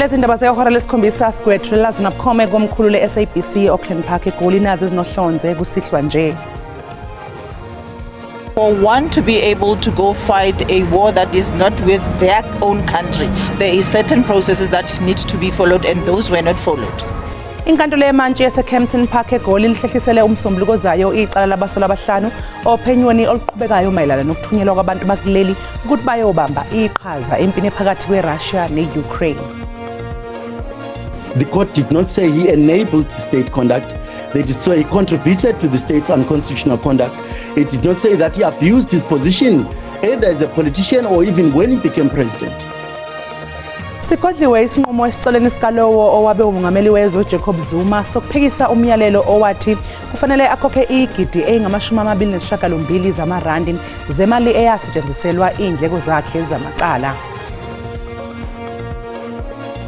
Lezi ndaba zehora lesikhombisa sigwethulela zona bukhome komkhulu le-SABC Auckland Park eGoli nazo ezinohlonze kusihlwa nje. For one to be able to go fight a war that is not with their own country, there is certain processes that need to be followed, and those were not followed. Inkantolo yemantshi yase-Kempton Park eGoli lihlehlisele umsombuluko zayo icala labasolwa abahlanu ophenyweni oluqhubekayo mayelana nokuthunyelwa kwabantu bakuleli ukuthi bayobamba iqhaza empini phakathi kweRussia ne-Ukraine. The court did not say he enabled the state conduct. They did say he contributed to the state's unconstitutional conduct. It did not say that he abused his position either as a politician or even when he became president. Sikodliwe isinqumo esiceleni sikalowo owabe umongameli wezwe Jacob Zuma sokuphikisa umyalelo owathi kufanele akhokhe igidi eyingamashumi zamarandi zemali eyasetshenziselwa indleko zakhe zamacala.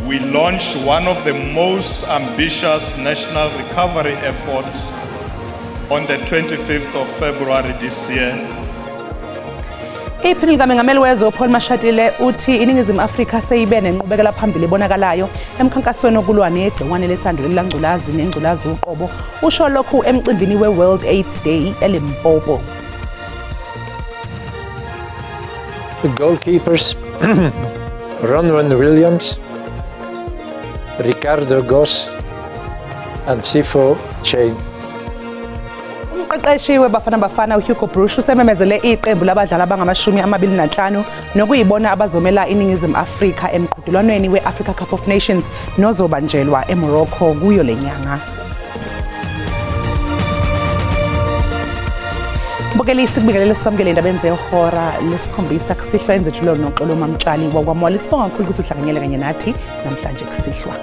We launched one of the most ambitious national recovery efforts on the 25th of February this year. Iphini likaMengameli wezwe Paul Mashatile uthi iningizimu Afrika seyibe nenqubekela phambili ebonakalayo emkhankasweni wokulwa negciwane lesanduleli langculazi nengculazi uqobo usho lokhu emcimbini we-World AIDS Day eLimpopo. The goalkeepers Ronwen Williams, Ricardo Goss and Sifo Chain. Umqeqeshi weBafana Bafana uHugo Broos usememezele iqembu labadlali abangama-25 nokuyibona abazomela iningizimu Afrika emqhudelwaneni we-Africa Cup of Nations nozobanjelwa eMorocco kuyo lenyanga. Bukelisi kubingelele sikwamukele indaba zehora lesikhombisa kusihlwa enzethulo noxolo mamtshali wakwaMola sibonga kakhulu ukuthi uhlanganyele kanye nathi namhlanje kusihlwa.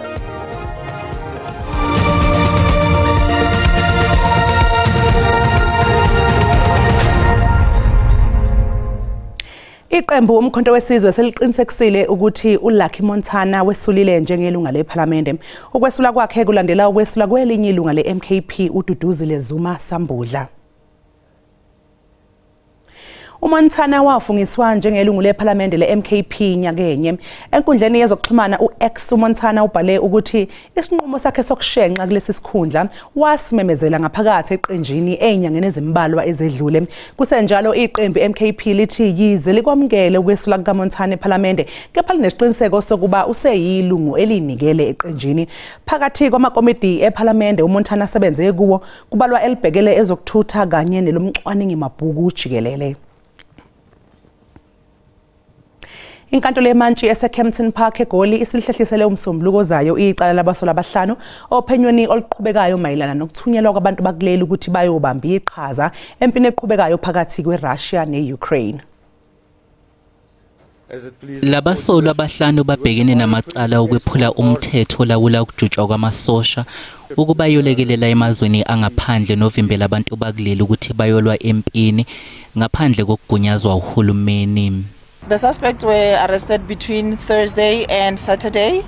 Iqembu umkhonto wesizwe seliqinisekisile ukuthi uLucky Montana wesulile njengelunga lePhalamende. Ukwesula kwakhe kulandela ukwesula kwelinye ilunga leMKP uDuduzile Zuma Sambudla. uMontana wafungiswa njengelungu lePhalamende leMKP nyakenye. Enkundleni yezokuxhumana uX uMontana ubhale ukuthi isinqumo sakhe sokushenxa kulesi sikhundla wasimemezela ngaphakathi eqenjini ezinyangeni ezimbalwa ezedlule. Kusenjalo iqembu MKP lithi yize likwamukele ukwesula kukaMontana ePhalamende kepha linesiqiniseko sokuba useyilungu elinikele eqenjini. Phakathi kwamakomiti ePhalamende uMontana asebenze kuwo kubalwa elibhekele ezokuthutha kanye nelomcwaningi mabhuku jikelele. Inkantolo yemantshi yase-Kempton Park eGoli isihlehlisele umsombuluko zayo icala labasolwa abahlanu ophenyweni oluqhubekayo mayelana nokuthunyelwa kwabantu bakuleli ukuthi bayobamba iqhaza empini eqhubekayo phakathi kweRussia ne-Ukraine. Labasolwa abahlanu babhekene namacala okwephula umthetho olawula ukujutshwa kwamasosha ukuba yolekelela emazweni angaphandle novimbela abantu bakuleli ukuthi bayolwa empini ngaphandle kokugunyazwa uhulumeni. The suspects were arrested between Thursday and Saturday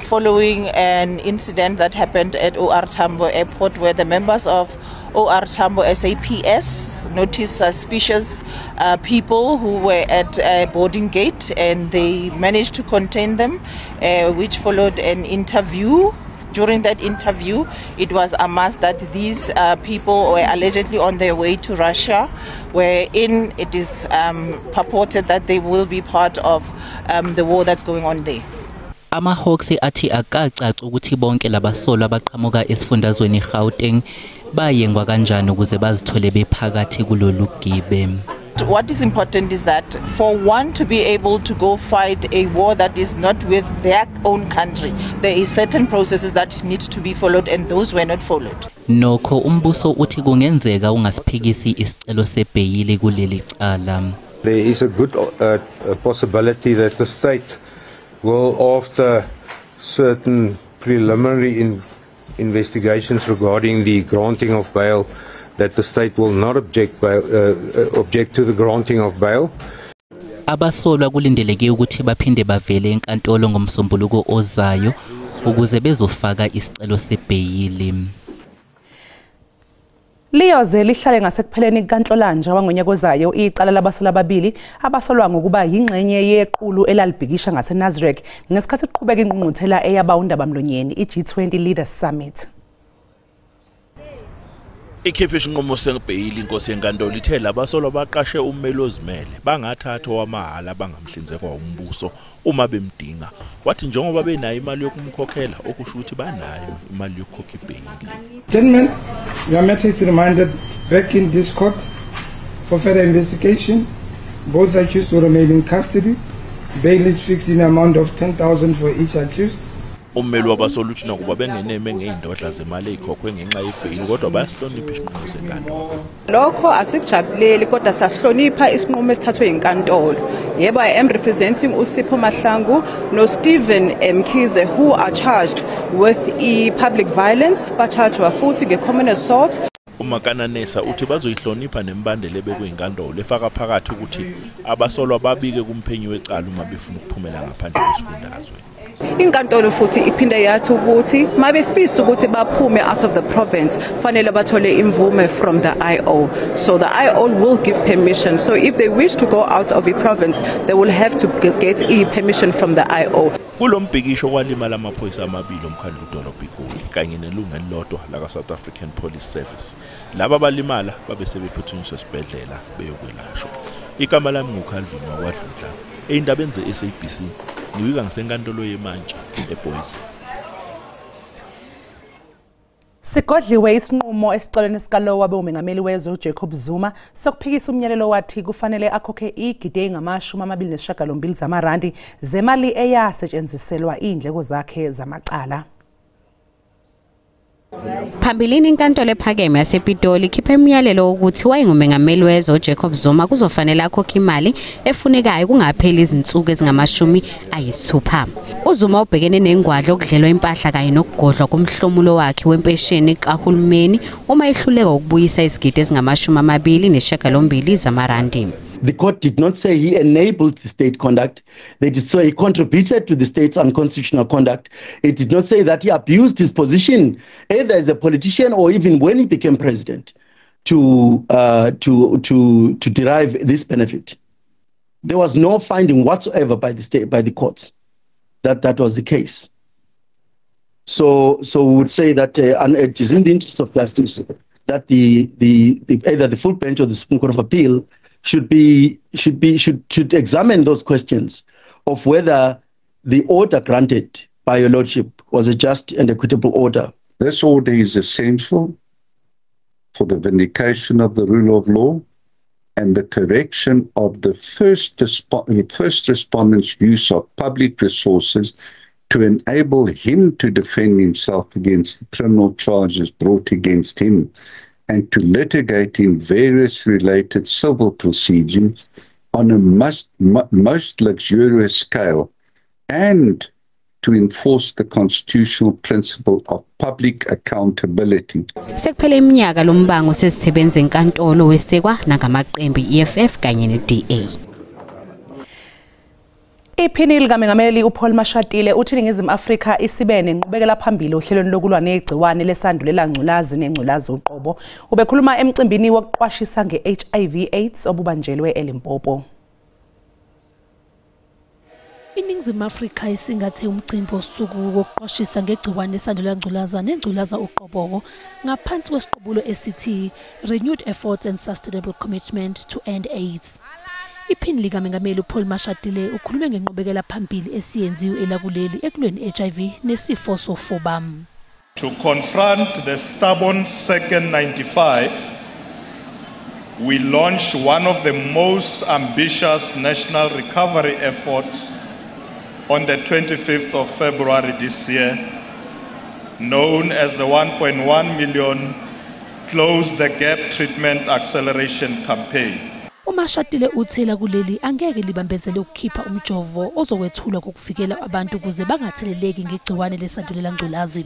following an incident that happened at OR Tambo Airport where the members of OR Tambo SAPS noticed suspicious people who were at a boarding gate, and they managed to contain them, which followed an interview. During that interview, it was amassed that these people were allegedly on their way to Russia, wherein it is purported that they will be part of the war that's going on there. AmaHawks athi akacaci ukuthi bonke labasolwa abaqhamuka esifundazweni eGauteng bayengwa kanjani ukuze bazithole bephakathi kulolu gibe. What is important is that for one to be able to go fight a war that is not with their own country, there is certain processes that need to be followed, and those were not followed. Nokho umbuso uthi kungenzeka ungasiphikisi isicelo sebheyili kuleli cala. There is a good possibility that the state will, after certain preliminary investigations regarding the granting of bail, that the state will not object to the granting of bail. Abasolwa kulindeleke ukuthi baphinde bavele enkantolo ngomsombuluko ozayo ukuze bezofaka isicelo sebheyili. Liyoze lihlale ngasekupheleni kukaNhlolanja wangonyaka ozayo icala labasolwa ababili abasolwa ngokuba yingxenye yequlu elalibhikisha ngaseNazareth ngesikhathi siqhubeka ingqungquthela eyaba undabamlonyeni iG20 Leaders Summit. Ikhiphe isinqumo sengibheyili inkosi yenkantolo ithe labasolwa baqashe ummeli ozimele bangathathwa wamahala bangamhlinzekwa umbuso uma bemdinga wathi njengoba benayo imali yokumkhokhela okusho ukuthi banayo imali yokukhokha ibheyili. Gentlemen, your matter is remanded back in this court for further investigation. Both accused will remain in custody. Bail is fixed in an amount of 10,000 for each accused. Ummeli wabasolwa uthi nakuba bengeneme ngeindodla zemali ezikhokhwe ngenxa yebheyili kodwa bayasihlonipha isinqumo senkantolo. Lokho asikujabuleli kodwa sahlonipha isinqumo esithathwe inkantolo. Yebo, I am representing uSipho Mahlangu no Stephen Mkhize who are charged with public violence, bacharged futhi nge-common assault. uMakananesa uthi bazoyihlonipha nembandela ebekweyinkantolo efaka phakathi ukuthi abasolwa babike kumphenyi wecala uma befuna ukuphumela ngaphandle kwesifundazwe. Inkantolo futhi iphinde yathi ukuthi mabefisa ukuthi baphume out of the province fanele bathole imvume from the IO. So the IO will give permission. So if they wish to go out of the province, they will have to get permission from the IO. Kulombhikisho kwalimala amaphoyisa amabili omkhandlu udolobha iGoli kanye nelungu elilodwa la South African Police Service. Laba balimala babe sebephuthunyiswa esibhedlela beyokwelashwa. Igama lami nguKalvin wakwaDludla. Eindabeni zeSABC ngibika ngisenkantolo yeMantshi eBoise. Sigodliwe isinqumo esicelweni sikalowa beUmongameli wezwe uJacob Zuma sokuphikisa umyalelo wathi kufanele akhokhe igidi engama-28 zamarandi zemali eyasetshenziselwa indleko zakhe zamacala. Phambilini inkantolo ephakeme yasePitoli ikhiphe umyalelo ukuthi wayengumongameli wezwe uJacob Zuma kuzofanele akhokhe imali efunekayo kungapheli izinsuku ezingama-60. uZuma ubhekene nengwadla okudlelwa impahla kanye nokugodlwa komhlomulo wakhe wempesheni kahulumeni uma ehluleka ukubuyisa izigidi ezingama-28 zamarandi. The court did not say he enabled the state conduct. They did say he contributed to the state's unconstitutional conduct. It did not say that he abused his position, either as a politician or even when he became president, to derive this benefit. There was no finding whatsoever by the courts that was the case. So we would say that and it is in the interest of justice that either the full bench or the Supreme Court of Appeal should examine those questions of whether the order granted by your lordship was a just and equitable order. This order is essential for the vindication of the rule of law and the correction of the first respondent's use of public resources to enable him to defend himself against the criminal charges brought against him and to litigate in various related civil proceedings on a most luxurious scale, and to enforce the constitutional principle of public accountability. Sekuphele iminyaka lombango sesisebenza enkantolo wesekwa nakamaqembu EFF kanye neDA. Iphini likaMengameli uPaul Mashatile uthi iNingizimu Afrika isibene nqubekela phambili ohlelweni lokulwa negciwane lesandulela ngculazi nengculazi uqobo. Ubekhuluma emcimbini wokuqwashisa ngeHIV/AIDS obubanjelwe eLimpopo. iNingizimu Afrika isingathe umcimbi osuku wokuqwashisa ngegciwane lesandulela ngculaza nengculaza uqobo ngaphansi kwesiqubulo esithi Renewed Efforts and Sustainable Commitment to End AIDS. Iphini likaMengameli uPaul Mashatile ukhulume ngenqubekela phambili esiyenziwe elakuleli ekulweni HIV nesifo sofuba. To confront the stubborn second 95, we launched one of the most ambitious national recovery efforts on the 25th of February this year, known as the 1.1 million Close the Gap Treatment Acceleration Campaign. uMashatile uthela kuleli angeke libambezele ukukhipha umjovo ozowethulwa kokuvikela abantu ukuze bangatheleleki ngegciwane lesandulela ngculazi.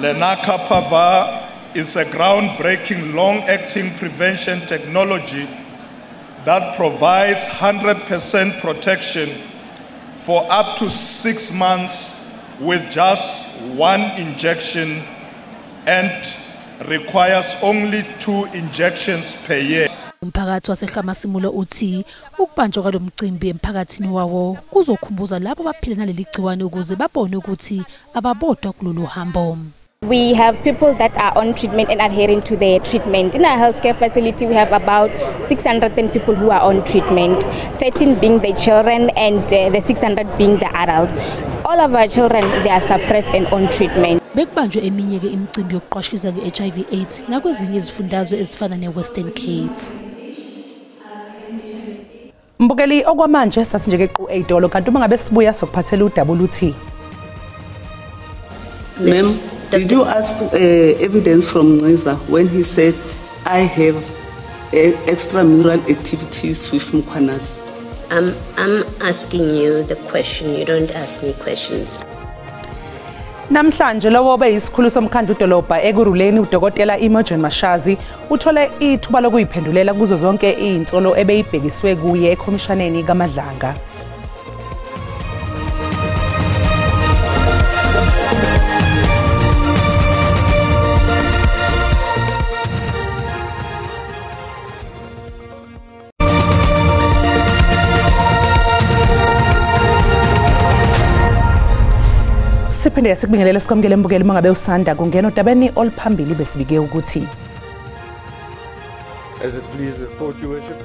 Lenacapavir is a groundbreaking long-acting prevention technology that provides 100% protection for up to 6 months with just one injection and requires only 2 injections per year. Umphakathi waseHlamasimulo uthi ukubanjwa kwalomcimbi emphakathini wawo kuzokhumbuza labo abaphila naleli gciwane ukuze babone ukuthi ababodwa kulolu hambo. We have people that are on treatment and adhering to their treatment. In our healthcare facility, we have about 610 people who are on treatment, 13 being the children and the 600 being the adults. All of our children, they are suppressed and on treatment. Bekubanjwe eminye ke imicimbi yokuqwashisa nge-HIV/AIDS nakwezinye izifundazwe ezifana ne-Western Cape. Mbukeli okwamanje sasinje ke qu eyitolo kanti uma ngabe sibuya sokuphathela uWT. Ma'am, did you ask evidence from Nziza when he said, I have extramural activities with Mkhwanazi? I'm asking you the question, you don't ask me questions. Namhlanje lowo beyisikhulu somkhandlu dolobha ekuruleni uDokotela Imogen Mashazi uthole ithuba lokuyiphendulela kuzo zonke izinsolo ebeyibhekiswe kuye eKhomishaneni kaMadlanga. Siphinde sikubingelele sikwamukele mbukeli mangabe usanda kungena odabeni oluphambili besibike ukuthi As it please the court, your worship,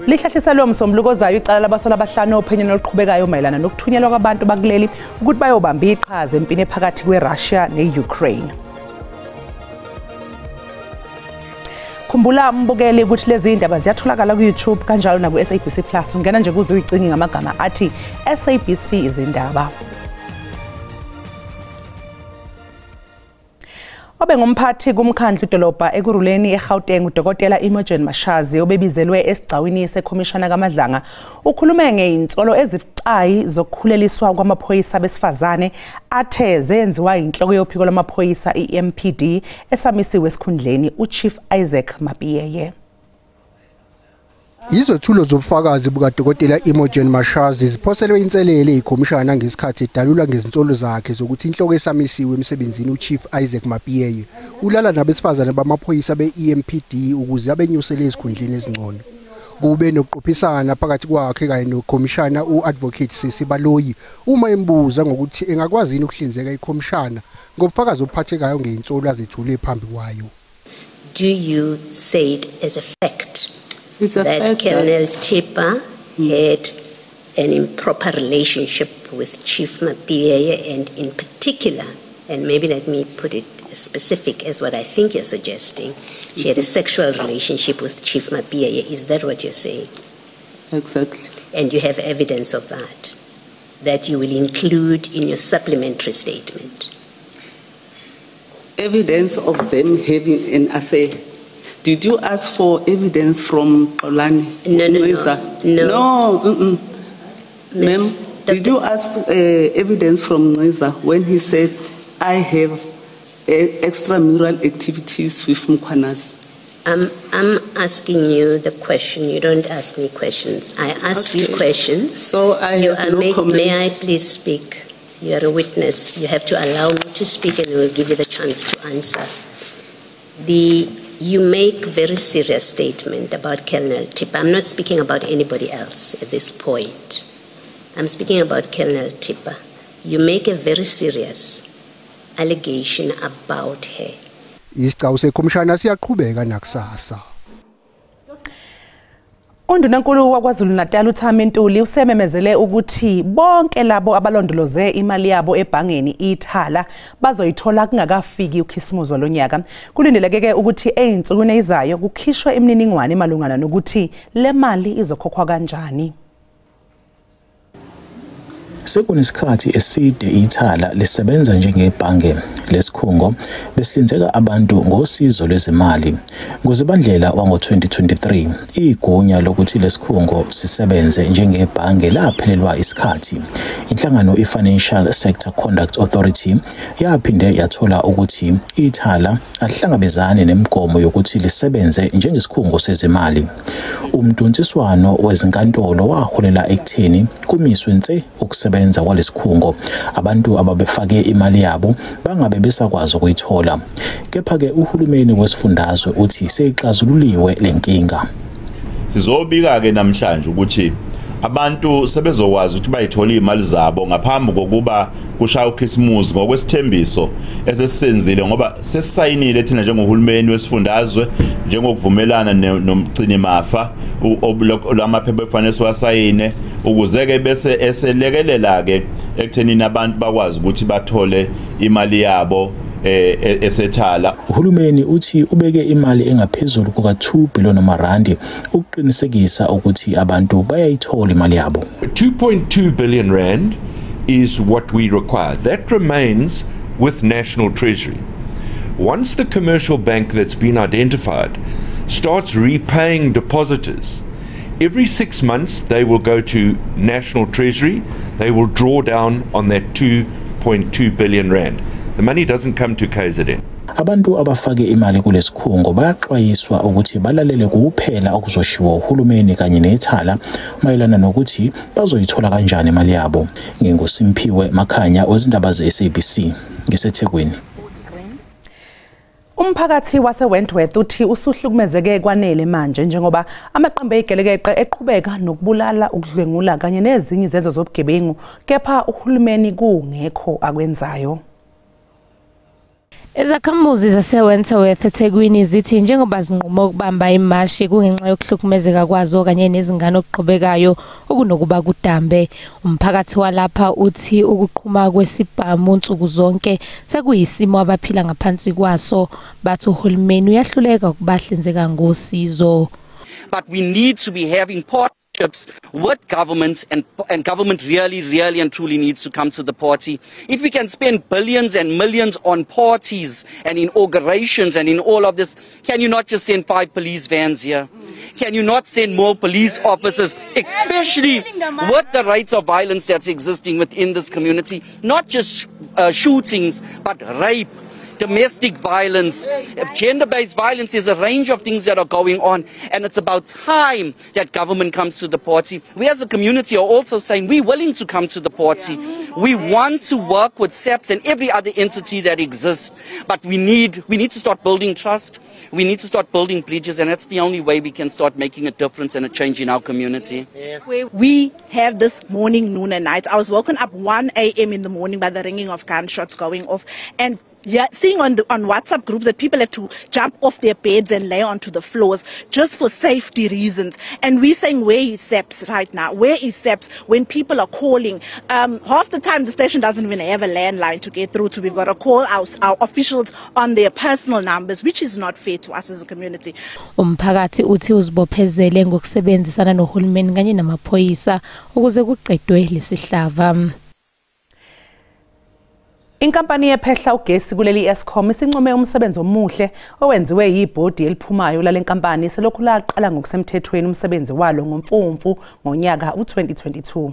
lihlahlisa lo msombuluko zayo icala labasola abahlanu ophenyeni oluqhubekayo mayelana nokuthunyelwa kwabantu bakuleli ukuthi bayobamba iqhaza empini phakathi kweRussia neUkraine. Khumbula mbukeli ukuthi lezi indaba ziyatholakala ku-YouTube kanjalo na ku-SABC Plus. Ungena nje kuze uyicinge ngamagama athi SABC izindaba. Obe ngumphathi kumkhandlu dolobha ekuruleni eGauteng uDokotela Imogen Mashazi obebizelwe esigcawini seKhomishana kaMadlanga ukhulume ngeinsolo ezibucayi zokukhuleliswa kwamaphoyisa besifazane athe zenziwa inhloko yophiko lamaphoyisa iMPD esamisiwe esikhundleni uChief Isaac Mapiyeye. Izethulo zobufakazi bukaDokotela Imogen Mashazi ziphoselwe inselele ikhomishana ngesikhathi edalula ngezinsolo zakhe zokuthi inhloko esamisiwe emsebenzini uChief Isaac Mapiyeye ulala nabesifazane bamaphoyisa beEMPD ukuze abenyusele esikhundleni ezingcono. Kube nokuqophisana phakathi kwakhe kanye nokhomishana uAdvocate Sisi Baloyi uma embuza ngokuthi engakwazi ukuhlinzeka ikhomishana ngobufakazi obuphathekayo ngeinsolo azethule phambi kwayo. Do you say it as a fact? It's a that fact Colonel Tipper had an improper relationship with Chief Mapiyeye, and in particular, and maybe let me put it as specific as what I think you're suggesting, she had a sexual relationship with Chief Mapiyeye. Is that what you're saying? Exactly. And you have evidence of that you will include in your supplementary statement? Evidence of them having an affair. Did you ask for evidence from Xolani? No. Ma'am, did you ask evidence from Nziza when he said, I have extramural activities with Mkhwanazi? I'm asking you the question. You don't ask me questions. I ask you questions. So I have no comment. May I please speak? You are a witness. You have to allow me to speak and we will give you the chance to answer. You make very serious statement about Colonel Tipper. I'm not speaking about anybody else at this point. I'm speaking about Colonel Tipper. You make a very serious allegation about her. Isicau sekhomishana siyaqhubeka nakusasa. Undunankulu waKwaZulu Natal uThami Ntuli usememezele ukuthi bonke labo abalondoloze imali yabo ebhangeni iThala bazoyithola kungakafiki uKhisimuzo lonyaka. Kulindeleke ke ukuthi einsukwini ezizayo kukhishwe imininingwane emalungana nokuthi le mali izokhokhwa kanjani. Sekunesikhathi eside iThala lisebenza njengebhange lesikhungo besihlinzeka abantu ngosizo lwezimali. NgoZibandlela wango-2023 igunya lokuthi lesikhungo sisebenze njengebhange laphelelwa isikhathi. Inhlangano iFinancial Sector Conduct Authority yaphinde yathola ukuthi iThala alihlangabezane nemigomo yokuthi lisebenze njengesikhungo sezimali. Umntuntsiswano wezinkantolo waholela ekutheni kumiswe ukusebenza kokusebenza kwalesikhungo abantu ababefake imali yabo bangabe besakwazi ukuyithola. Kepha-ke uhulumeni wesifundazwe uthi seyixazululiwe lenkinga. Sizobika-ke namhlanje ukuthi abantu sebezokwazi ukuthi bayithola imali zabo ngaphambi kokuba kushaya uKhisimusi ngokwesithembiso esesenzile ngoba sesisayinile thina njengohulumeni wesifundazwe njengokuvumelana nomgcini mafa lamaphepha efanele siwasayine ukuze ke bese eselekelela ke ekuthenini abantu bakwazi ukuthi bathole imali yabo esethala. Uhulumeni uthi ubeke imali engaphezulu kuka2 billion rand ukuqinisekisa ukuthi abantu bayayithola imali yabo. 2.2 billion rand is what we require. That remains with National Treasury. Once the commercial bank that's been identified starts repaying depositors, every 6 months they will go to National Treasury, they will draw down on that 2.2 billion rand. The money doesn't come to KZN. Abantu abafake imali kulesikhungo baxwayiswa ukuthi balalele kuphela okuzoshiwo uhulumeni kanye nethala mayelana nokuthi bazoyithola kanjani imali yabo. NginguSimphiwe Makhanya wezindaba zeSABC ngiseThekwini. Umphakathi waseWentworth uthi usuhlukumezeke kwanele manje njengoba amaqembu egelekeqe eqhubeka nokubulala ukudlwengula kanye nezinye izenzo zobugebengu kepha uhulumeni kungekho akwenzayo. Izakhamuzi zaseWentworth eThekwini zithi njengoba zinquma ukubamba imashi kungenxa yokuhlukumezeka kwazo kanye nezingane okuqhubekayo okunokuba kudambe. Umphakathi walapha uthi ukuqhuma kwesibhamu nsuku zonke sekuyisimo abaphila ngaphansi kwaso bathi uhulumeni uyahluleka ukubahlinzeka ngosizo. But we need to be having partnerships with governments, and government really and truly needs to come to the party. If we can spend billions and millions on parties and inaugurations and in all of this, can you not just send 5 police vans here? Can you not send more police officers, especially with the rates of violence that's existing within this community? Not just shootings, but rape, domestic violence, gender-based violence. Is a range of things that are going on, and it's about time that government comes to the party. We as a community are also saying we're willing to come to the party. We want to work with SAPS and every other entity that exists, but we need to start building trust. We need to start building bridges, and that's the only way we can start making a difference and a change in our community. We have this morning, noon and night. I was woken up 1 a.m. in the morning by the ringing of gunshots going off, and seeing on WhatsApp groups that people have to jump off their beds and lay onto the floors just for safety reasons. And we're saying, where is SAPS right now? Where is SAPS when people are calling? Half the time the station doesn't even have a landline to get through to. We've got to call our officials on their personal numbers, which is not fair to us as a community. Umphakathi uthi uzibophezele ngokusebenzisana nohulumeni kanye namaphoyisa ukuze kuqedwe lesihlava. Inkampani yephehla ugesi kuleli Eskom isincome umsebenzi omuhle owenziwe yibhodi eliphumayo lale nkampani selokhu laqala ngokusemthethweni umsebenzi walo ngoMfumfu ngonyaka u2022.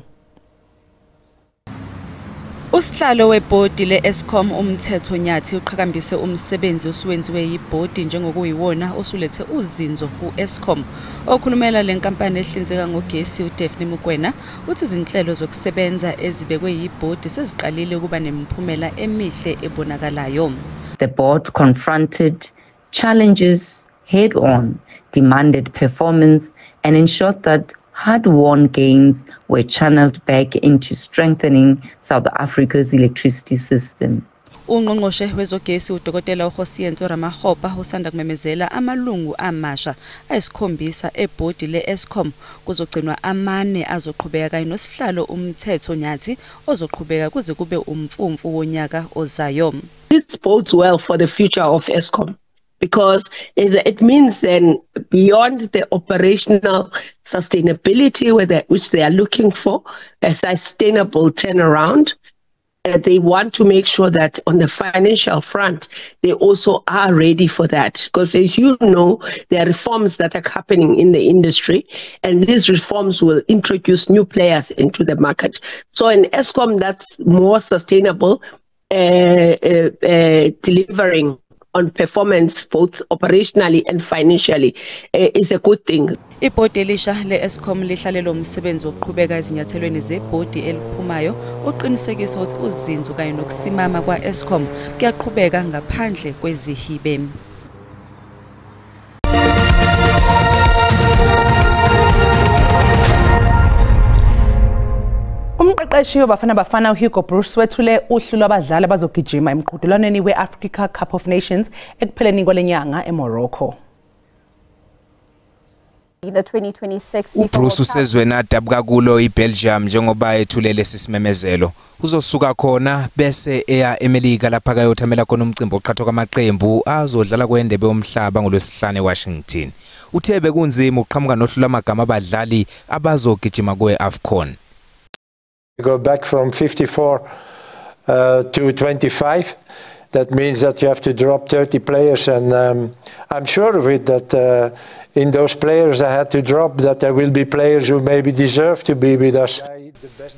Usihlalo webhodi le-Eskom uMthetho Nyathi uqhakambise umsebenzi osuwenziwe yibhodi njengokuyiwona osulethe uzinzo ku-Eskom. Okhulumela le nkampani ehlinzeka ngogesi uDaphne Mukwena uthi izinhlelo zokusebenza ezibekwe yibhodi seziqalile ukuba nemiphumela emihle ebonakalayo. The board confronted challenges head on, demanded performance, and ensured that hard-won gains were channeled back into strengthening South Africa's electricity system. Ungqongqoshe wezogesi uDokotela uHosiyenzo Ramahopa usanda kumemezela amalungu amasha ayisikhombisa ebhodi le-Eskom kuzogcinwa 4 azoqhubeka kanye nosihlalo uMthetho Nyathi ozoqhubeka kuze kube uMfumfu wonyaka ozayo. This bodes well for the future of Eskom, because it means then beyond the operational sustainability which they are looking for, a sustainable turnaround, they want to make sure that on the financial front, they also are ready for that. Because as you know, there are reforms that are happening in the industry, and these reforms will introduce new players into the market. So in Eskom, that's more sustainable, delivering on performance, both operationally and financially, is a good thing. Ibhodi elisha le-Eskom lihlalela umsebenzi wokuqhubeka ezinyathelweni zebhodi eliphumayo uqinisekisa ukuthi uzinzo kanye nokusimama kwa-Eskom kuyaqhubeka ngaphandle kwezihibe. Umqeqeshi wabafana bafana uHugo Broos wethule uhlu lwabadlali abazogijima emqhudelwaneni we-Africa Cup of Nations ekupheleni kwalenyanga eMorocco. The 2026 Bruce usezweni adabuka kulo iBelgium njengoba ethulele sisimemezelo uzosuka khona bese eya eMelika lapha kayothamela khona umcimbi oqhathwa kwamaqembu azodlala kwendebe yomhlaba ngolwesihlanu eWashington. Uthe bekunzima uqhamuka nohlu lamagama abadlali abazogijima kweAfcon. We go back from 54 to 25. That means that you have to drop 30 players, and I'm sure of it that in those players I had to drop, that there will be players who maybe deserve to be with us.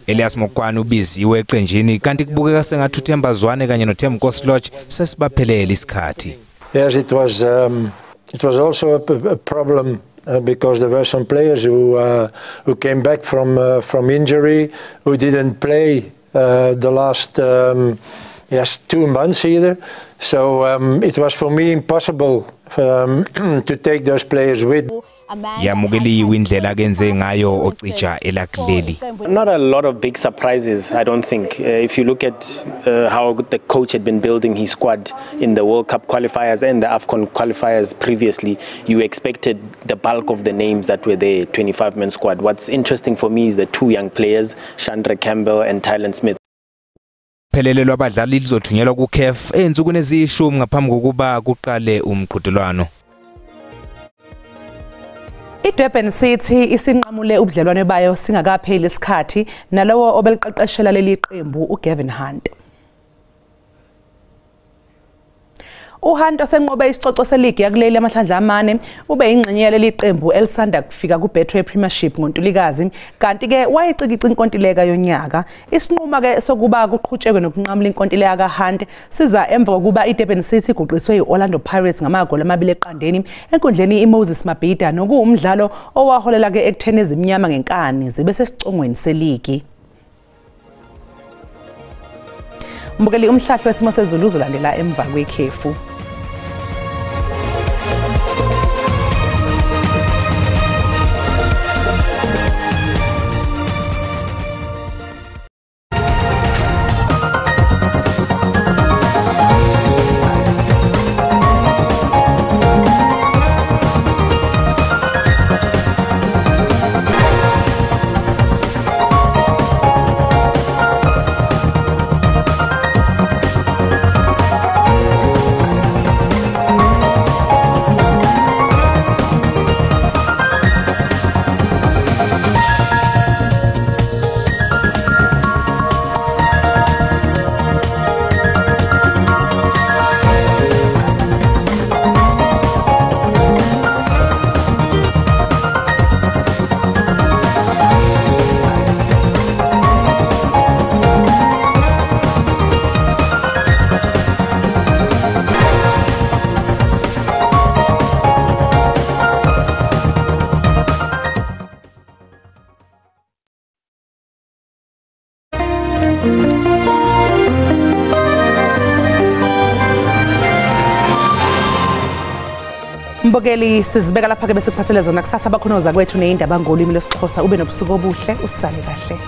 Elias Mokwani ubiziwe eqenjini kanti kubukeka sengathi uThemba Zwane kanye noThem Koslodge sesibaphelele isikhathi. Yes, it was also a problem. Because there were some players who came back from injury, who didn't play the last 2 months either. So it was for me impossible to take those players with. Yamukeliwe indlela kenze ngayo ocija elakuleli. Not a lot of big surprises, I don't think. If you look at how the coach had been building his squad in the World Cup qualifiers and the AFCON qualifiers previously, you expected the bulk of the names that were there, 25-man squad. What's interesting for me is the 2 young players, Chandra Campbell and Tylan Smith. Phelele lwabadlali lizothunyelwa kuCAF ensukwini ezishumi ngaphambi kokuba kuqale umqhudelwano. iDurban City isinqamule ubudlelwane bayo singakapheli isikhathi nalowo obeliqeqeshela leli qembu uGavin Hunt. uHunt osenqobe isicoco seligi yakuleli amahlandla amane ube ingxenye yaleli qembu elisanda kufika kuBetway Premiership ngoNtulikazi kanti ke wayecikica inkontileka yonyaka. Isinquma ke sokuba kuqhutshekwe nokunqamula inkontileka kaHunt siza emva kokuba iDurban City guqiswe iOrlando Pirates ngamagoli 2-0 enkundleni iMoses Mabhida nokuwumdlalo owaholela ke ekutheni ezimnyama ngenkani zibe sesicongweni seligi. Mbukeli umhlahlo wesimo sezulu uzolandela emva kwekhefu. Mbokeli sizibeka lapha ke bese kuphathele zona kusasa bakhonoza kwethu neindaba ngolimi lesiXhosa ube nobusuku obuhle usale kahle.